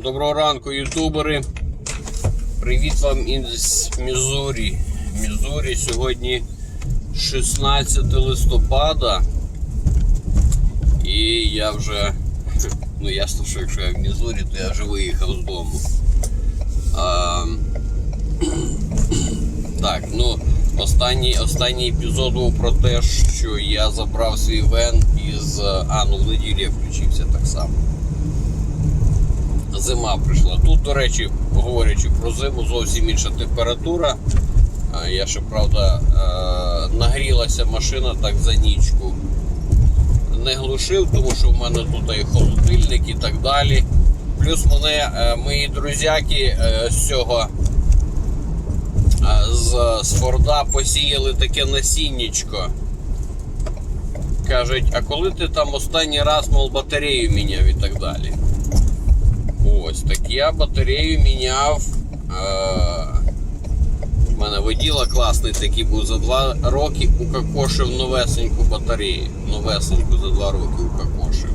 Доброго ранку, ютубери. Привіт вам із Мізурі. Мізурі сьогодні 16 листопада. І я вже, ну ясно, що якщо я в Мізурі, то я вже виїхав з дому. Так, ну, останній епізод був про те, що я забрав свій вен із... ну в неділю я включився так само. Зима прийшла. Тут, до речі, говорячи про зиму, зовсім інша температура. Я ще, правда, нагрілася машина так за нічку. Не глушив, тому що в мене тут і холодильник і так далі. Плюс мене мої друзяки з цього, з Форда посіяли таке насіннячко. Кажуть, а коли ти там останній раз, мол, батарею міняв і так далі. Ось, так я батарею міняв. У мене воділа класний такий був, за 2 роки укакошив новесеньку батарею. Новесеньку за 2 роки укакошив.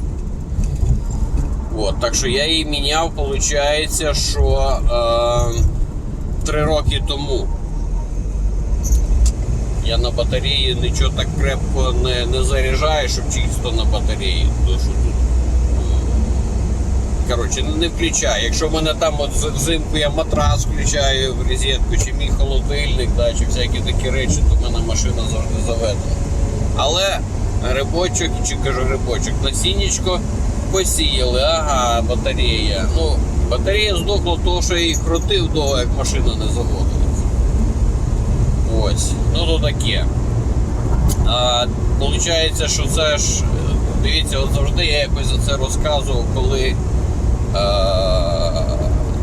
От, так що я її міняв, виходить, що 3 роки тому. Я на батареї нічого так крепко не заряджаю, щоб чисто на батареї. Тому що тут, коротше, не включаю. Якщо в мене там от взимку я матрас включаю в розетку, чи мій холодильник, да, чи всякі такі речі, то в мене машина завжди заведена. Але грибочок, насіннячко посіяли, ага, батарея. Ну, батарея здохла, тому що я її крутив довго, як машина не заводилась. Ось, ну то таке. Получається, що це ж, дивіться, от завжди я якось за це розказував, коли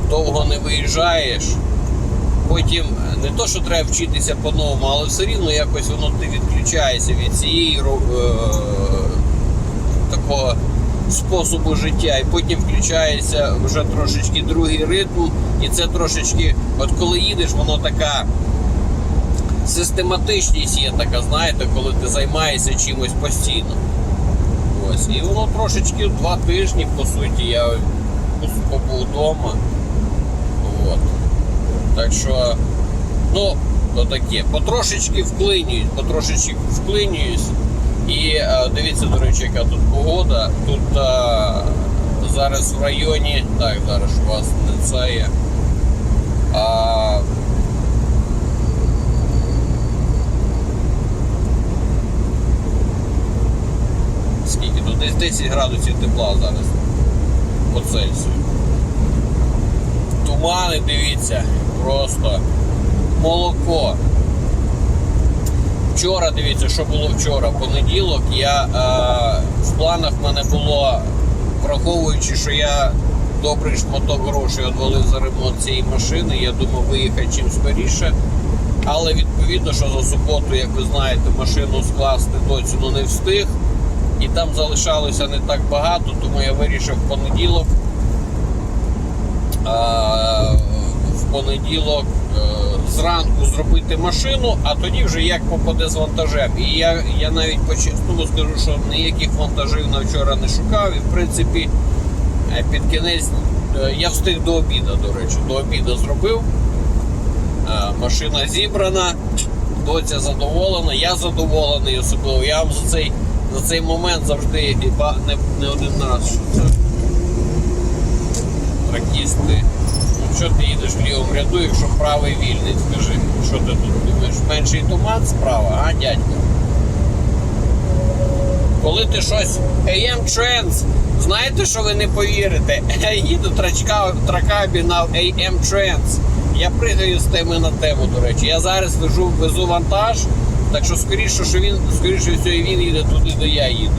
довго не виїжджаєш, потім не то, що треба вчитися по-новому, але все рівно якось воно ти відключаєшся від цієї такого способу життя, і потім включається вже трошечки другий ритм, і це трошечки, от коли їдеш, воно така систематичність є така, знаєте, коли ти займаєшся чимось постійно. Ось, і воно трошечки 2 тижні, по суті, я побув вдома. От. Так що, ну, то таке. Потрошечки вклинююсь. І дивіться, до речі, яка тут погода. Тут зараз в районі, так, зараз у вас не це є. Скільки? Тут десь 10 градусів тепла зараз по Цельсію. Тумани, дивіться, просто молоко. Вчора, дивіться, що було вчора, понеділок, в планах в мене було, враховуючи, що я добрий шматок грошей відвалив за ремонт цієї машини, я думав виїхати чим скоріше, але відповідно, що за суботу, як ви знаєте, машину скласти доцю не встиг, і там залишалося не так багато, тому я вирішив в понеділок зранку зробити машину, а тоді вже як попаде з вантажем. І я навіть по-чесному скажу, що ніяких вантажів на вчора не шукав, і в принципі під кінець я встиг до обіду, до речі, до обіду зробив. Машина зібрана, доця задоволена, я задоволений особливо. Я вам за цей момент завжди не один раз, що це тракісти. Ну що ти їдеш в лівому ряду, якщо правий вільний, скажи, що ти тут думаєш, менший туман справа, а, дядько? Коли ти щось AM Trends, знаєте, що ви не повірите? Їду тракабі на AM Trends. Я пригаю з теми на тему, до речі. Я зараз везу вантаж, так що скоріше всього він їде туди, де я їду.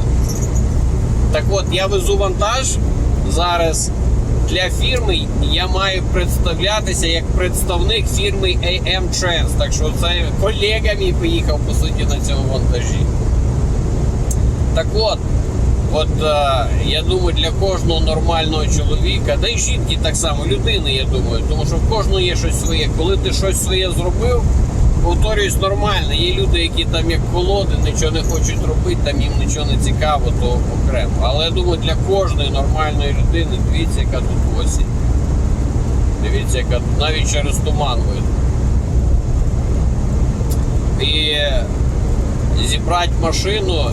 Так от, я везу вантаж зараз для фірми, я маю представлятися як представник фірми AM Trends. Так що це колега мій поїхав, по суті, на цьому вантажі. Так от, я думаю, для кожного нормального чоловіка, да й жінки так само, людини, я думаю, тому що в кожного є щось своє. Коли ти щось своє зробив, повторююсь, нормально. Є люди, які там як колоди, нічого не хочуть робити, там їм нічого не цікаво, то окремо. Але я думаю, для кожної нормальної людини, дивіться, яка тут осінь. Дивіться, яка навіть через туман видно. І зібрати машину,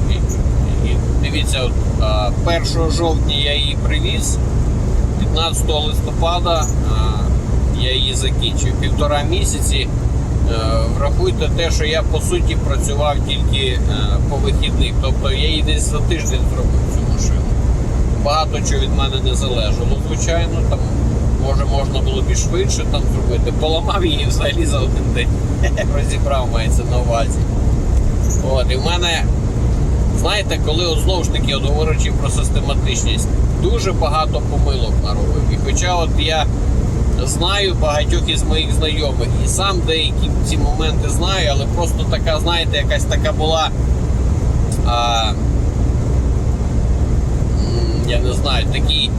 і дивіться, от, 1 жовтня я її привіз, 15 листопада я її закінчив. 1,5 місяці. Врахуйте те, що я по суті працював тільки по вихідних. Тобто я її десь за тиждень зробив цю машину. Багато чого від мене не залежало, звичайно. Там, може, можна було б і швидше там зробити. Поламав її взагалі за один день. Розібрав, мається на увазі. От, і в мене, знаєте, коли от, знову ж таки, от, говорячи про систематичність, дуже багато помилок наробив. І хоча от я знаю багатьох із моїх знайомих, і сам деякі ці моменти знаю, але просто така, знаєте, якась така була, я не знаю, такі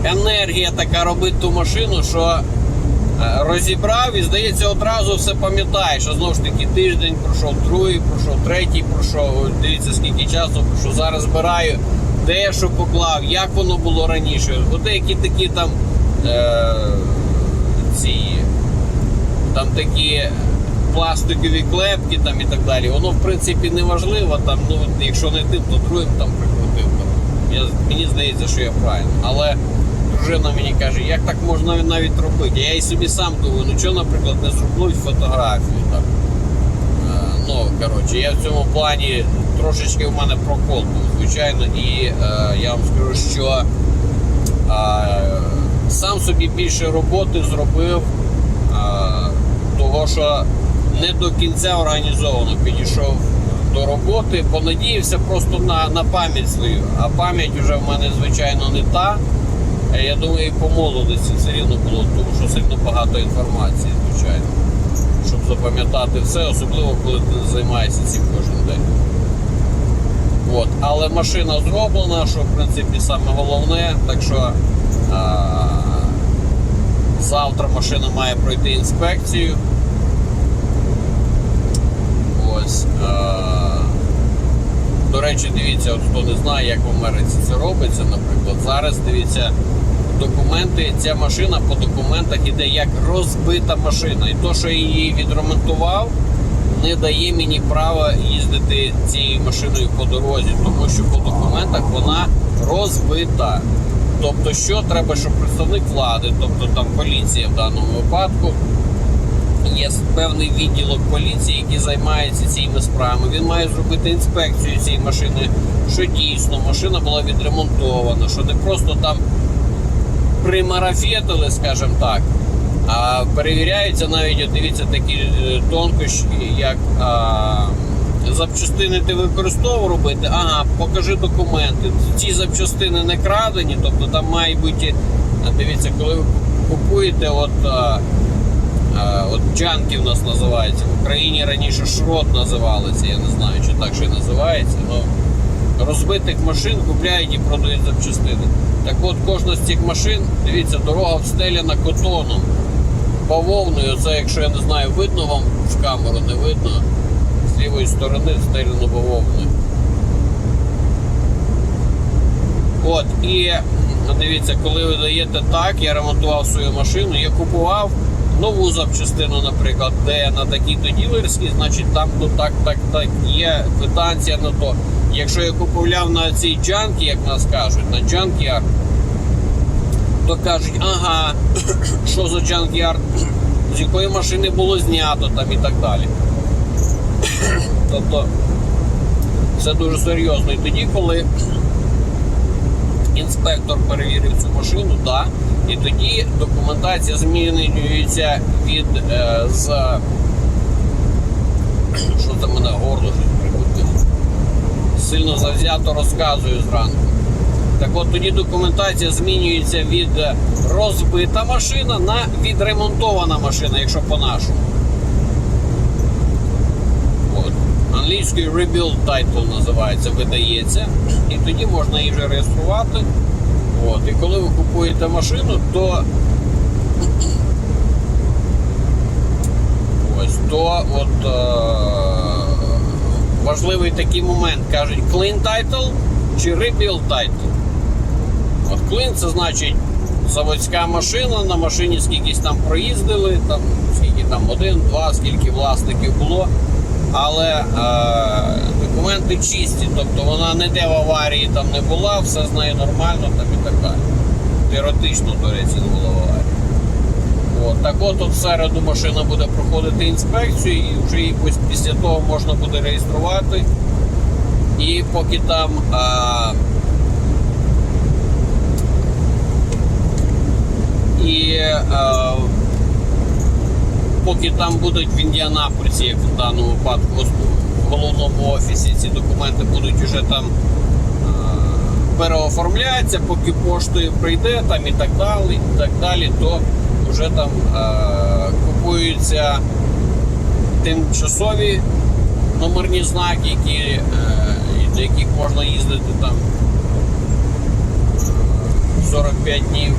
енергія така робити ту машину, що розібрав і, здається, одразу все пам'ятаєш. А знову ж таки, тиждень пройшов, другий пройшов, третій пройшов, дивіться, скільки часу пройшов, зараз збираю, де я що поклав, як воно було раніше. От деякі такі там там такі пластикові клепки там і так далі. Воно в принципі не важливо, там, ну, якщо не тим, то другим там прикрутив. Мені здається, що я правильно. Але дружина мені каже, як так можна навіть робити? Я і собі сам думаю, ну чого, наприклад, не зроблю фотографію. Так? Ну, коротше, я в цьому плані трошечки в мене прокол був, звичайно, і я вам скажу, що сам собі більше роботи зробив, того, що не до кінця організовано підійшов до роботи, понадіявся просто на пам'ять свою, а пам'ять вже в мене, звичайно, не та. Я думаю, і по молодості все рівно було, тому що сильно багато інформації, звичайно, щоб запам'ятати все, особливо, коли ти не займаєшся цим кожен день. От. Але машина зроблена, що, в принципі, саме головне, так що завтра машина має пройти інспекцію. Ось. До речі, дивіться, от хто не знає, як в Америці це робиться, наприклад, зараз, дивіться, документи, ця машина по документах іде як розбита машина. І то, що я її відремонтував, не дає мені права їздити цією машиною по дорозі, тому що по документах вона розбита. Тобто, що треба, щоб представник влади, тобто там поліція в даному випадку, є певний відділок поліції, який займається цими справами. Він має зробити інспекцію цієї машини, що дійсно машина була відремонтована, що не просто там примарафетили, скажімо так, а перевіряються навіть, от дивіться, такі тонкощі, як запчастини ти використовував робити, ага, покажи документи. Ці запчастини не крадені, тобто там має бути, дивіться, коли ви купуєте, от джанки в нас називається, в Україні раніше шрот називалися, я не знаю, чи так ще називається, але розбитих машин купляють і продають запчастини. Так от, кожна з цих машин, дивіться, дорога встеляна котоном, бавовною, це, якщо я не знаю, видно вам в камеру, не видно, з лівої сторони встеляно бавовною. От, і дивіться, коли ви даєте так, я ремонтував свою машину, я купував нову запчастину, наприклад, де на такій-то ділерській, значить там то так, є квитанція на то. Якщо я купував на цій джанкі, як нас кажуть, на джанк-ярд, то кажуть, ага, що за джанк-ярд, з якої машини було знято там і так далі. Тобто, все дуже серйозно. І тоді, коли інспектор перевірив цю машину, да, і тоді документація змінюється від що це мене горло щось прикрутило. Сильно завзято розказую зранку. Так от тоді документація змінюється від розбита машина на відремонтована машина, якщо по-нашому. От. Англійською rebuild title називається, видається. І тоді можна її вже реєструвати. От. І коли ви купуєте машину, то ось, то от важливий такий момент, кажуть, clean title чи rebuild title. От clean — це значить заводська машина, на машині скількись там проїздили, там, скільки там, 1, 2, скільки власників було. Але документи чисті, тобто вона ніде в аварії там не була, все з нею нормально там і так далі. Теоретично, до речі, не було в аварії. Так от в середу машина буде проходити інспекцію і вже її після того можна буде реєструвати. І поки там поки там будуть в Індіанаполісі, як в даному випадку, в головному офісі, ці документи будуть вже там переоформлятися, поки поштою прийде там і так далі, то вже там купуються тимчасові номерні знаки, до яких можна їздити там 45 днів.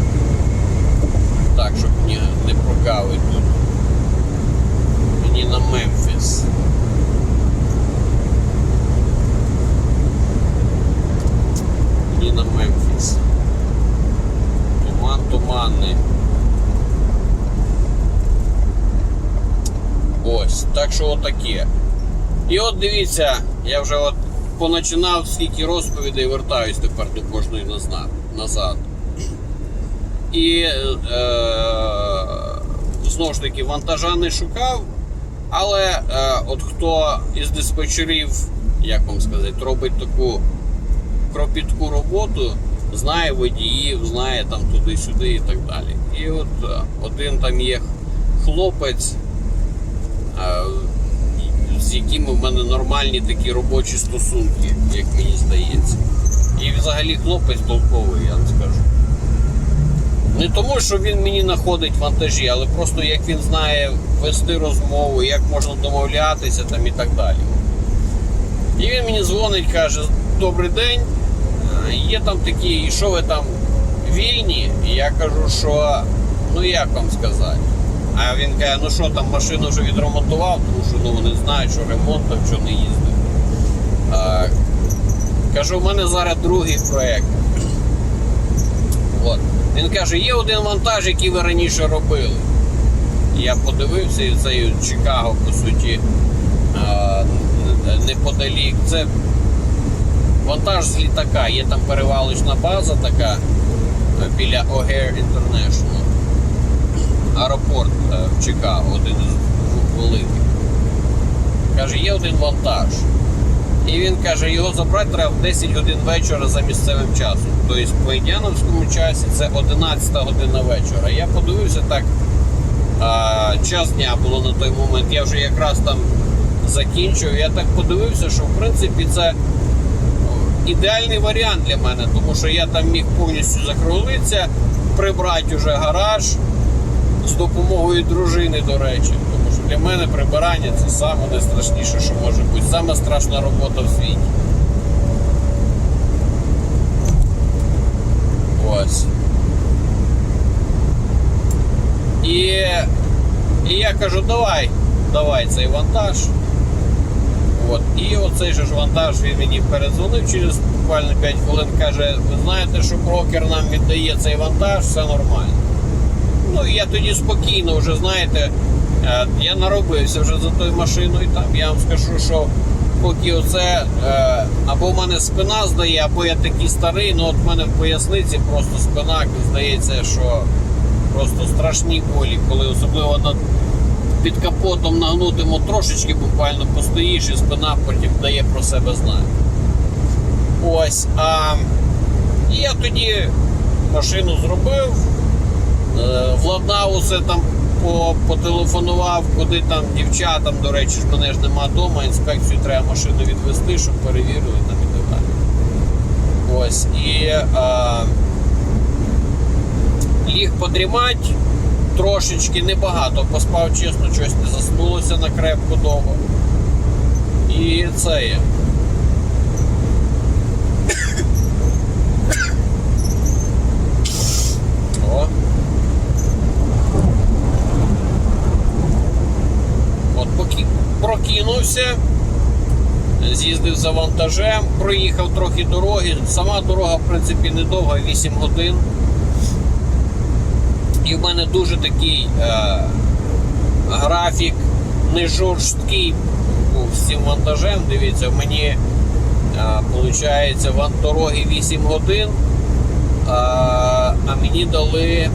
Так, щоб не прокавить тут. Мені на Мемфіс. Мені на Мемфіс. Туман туманний. Ось, так що отаке. І от дивіться, я вже от поначинав скільки розповідей, вертаюсь тепер до кожної назад. І знову ж таки вантажа не шукав, але от хто із диспетчерів, як вам сказати, робить таку кропітку роботу, знає водіїв, знає там туди-сюди і так далі. І от один там є хлопець, з якими в мене нормальні такі робочі стосунки, як мені здається. І взагалі хлопець толковий, я вам скажу. Не тому, що він мені знаходить вантажі, але просто як він знає вести розмову, як можна домовлятися там і так далі. І він мені дзвонить, каже: добрий день, є там такі, і що ви там вільні? І я кажу, що, ну як вам сказати. А він каже, ну що там, машину вже відремонтував, тому що вони знають, що ремонт там, що не їздив. Кажу, в мене зараз другий проєкт. От. Він каже, є один вантаж, який ви раніше робили. Я подивився, і це Чикаго, по суті, неподалік. Це вантаж з літака. Є там перевалочна база така біля O'Hare International. Аеропорт в Чикаго, один із двох великих. Каже, є один вантаж. І він каже, його забрати треба в 10 годин вечора за місцевим часом. Тобто по індіановському часі це 11 година вечора. Я подивився так, час дня було на той момент, я вже якраз там закінчив. Я так подивився, що в принципі це ідеальний варіант для мене, тому що я там міг повністю закруглитися, прибрати вже гараж з допомогою дружини, до речі. Тому що для мене прибирання це саме найстрашніше, що може бути. Саме страшна робота в світі. Ось. І я кажу, давай цей вантаж. От. І оцей же ж вантаж, він мені передзвонив через буквально 5 хвилин, каже, ви знаєте, що брокер нам віддає цей вантаж, все нормально. Ну, я тоді спокійно вже, знаєте, я наробився вже за тою машиною там. Я вам скажу, що поки оце, або в мене спина здає, або я такий старий, ну от в мене в поясниці просто спина, здається, що просто страшні болі, коли особливо під капотом нагнутим трошечки буквально постоїш і спина потім дає про себе знати. Ось, і я тоді машину зробив, владнав усе там, потелефонував, куди там дівчатам, до речі, ж мене ж нема вдома, інспекцію треба машину відвезти, щоб перевірили там і так далі. Ось, і ліг подрімати, трошечки, небагато, поспав чесно, щось не заснулося на крепко довго. І це є. О. От поки прокинувся, з'їздив за вантажем, проїхав трохи дороги. Сама дорога, в принципі, недовга, 8 годин. І в мене дуже такий графік не жорсткий з цим вантажем. Дивіться, мені виходить дороги 8 годин, а мені дали,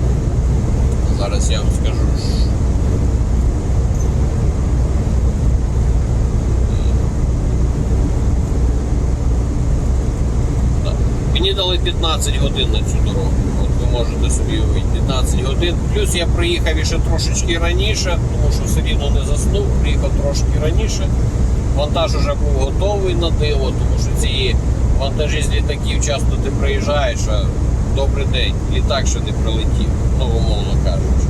зараз я вам скажу, мені дали 15 годин на цю дорогу. От ви можете собі уявити, 15 годин. Плюс я приїхав іще трошечки раніше, тому що все рівно не заснув, приїхав трошки раніше. Вантаж вже був готовий на диво, тому що ці вантажі з літаків часто ти приїжджаєш, а добрий день, літак ще не прилетів, ну умовно кажучи.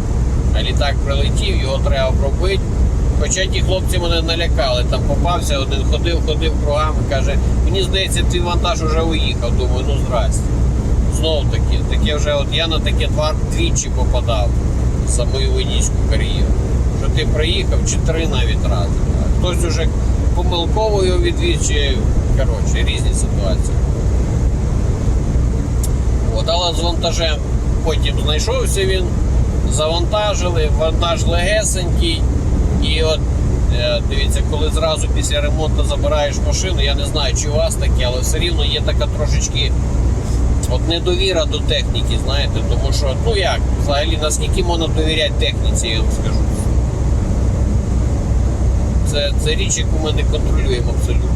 А літак прилетів, його треба пробити. Хоча ті хлопці мене налякали, там попався один, ходив кругами, каже, мені здається, твій вантаж вже уїхав. Думаю, ну здрасте. Знов таке вже, от я на таке двічі попадав за мою водійську кар'єру. Що ти приїхав, чи 3 навіть рази. Хтось уже помилково його відвіз, чи, коротше, різні ситуації. От, але з вантажем потім знайшовся він, завантажили, вантаж легесенький. І от, дивіться, коли зразу після ремонту забираєш машину, я не знаю, чи у вас таке, але все рівно є така трошечки от недовіра до техніки, знаєте, тому що, ну як, взагалі, наскільки можна довіряти техніці, я вам скажу. Це річ, яку ми не контролюємо абсолютно.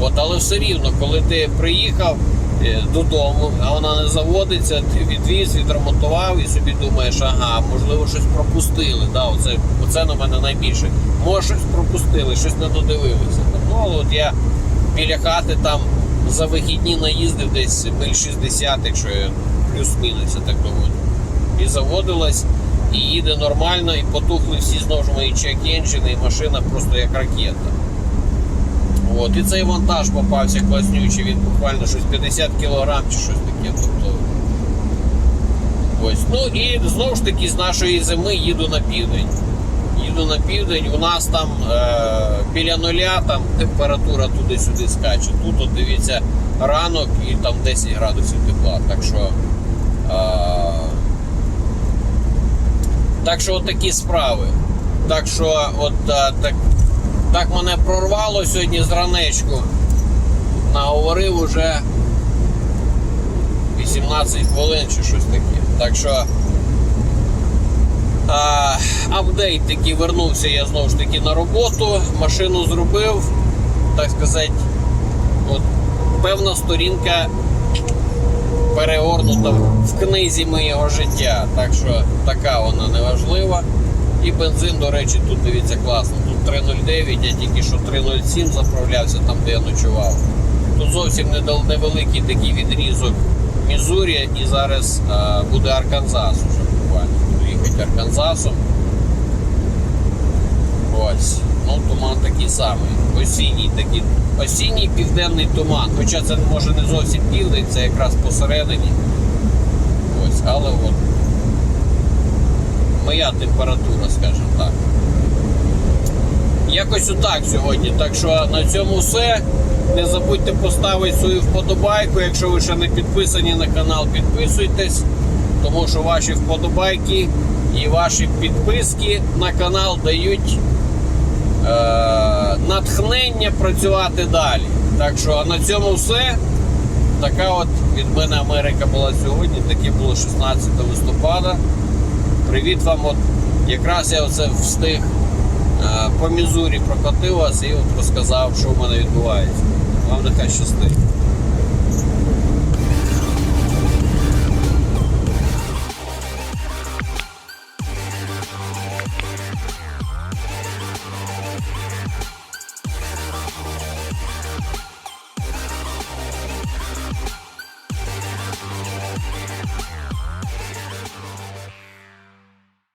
От, але все рівно, коли ти приїхав додому, а вона не заводиться, ти відвіз, відремонтував і собі думаєш, ага, можливо, щось пропустили. Да, оце на мене найбільше. Може, щось пропустили, щось не додивилися. Ну, але от я біля хати там за вихідні наїздив десь миль 60, якщо я плюс-мінус, так думаю. І заводилась, і їде нормально, і потухли всі знову ж мої чек-енджини, і машина просто як ракета. От, і цей вантаж попався класнючий, він буквально щось 50 кг чи щось таке. Тобто, ось. Ну і знову ж таки з нашої зими їду на південь. У нас там біля нуля, там температура туди-сюди скаче. Тут, от, дивіться, ранок і там 10 градусів тепла. Так що от такі справи. Так що от так мене прорвало сьогодні зранечку. Наговорив уже 18 хвилин чи щось таке. Так що апдейт такий, вернувся я знову ж таки на роботу, машину зробив, так сказати, от певна сторінка перегорнута в книзі моєго життя. Так що така вона неважлива. І бензин, до речі, тут, дивіться, класно. Тут 3,09, я тільки що 3,07 заправлявся там, де я ночував. Тут зовсім невеликий такий відрізок Мізурі, і зараз буде Арканзас уже буквально. Буду їхати Арканзасом. Ось. Ну, туман такий самий. Осінній південний туман. Хоча це може не зовсім південь, це якраз посередині. Ось, але от. Моя температура, скажімо так. Якось отак сьогодні. Так що на цьому все. Не забудьте поставити свою вподобайку. Якщо ви ще не підписані на канал, підписуйтесь. Тому що ваші вподобайки і ваші підписки на канал дають натхнення працювати далі. Так що на цьому все. Така от від мене Америка була сьогодні. Таке було 16 листопада. Привіт вам, от якраз я оце встиг по Мізурі прокатив вас і от розказав, що в мене відбувається. Вам нехай щастить.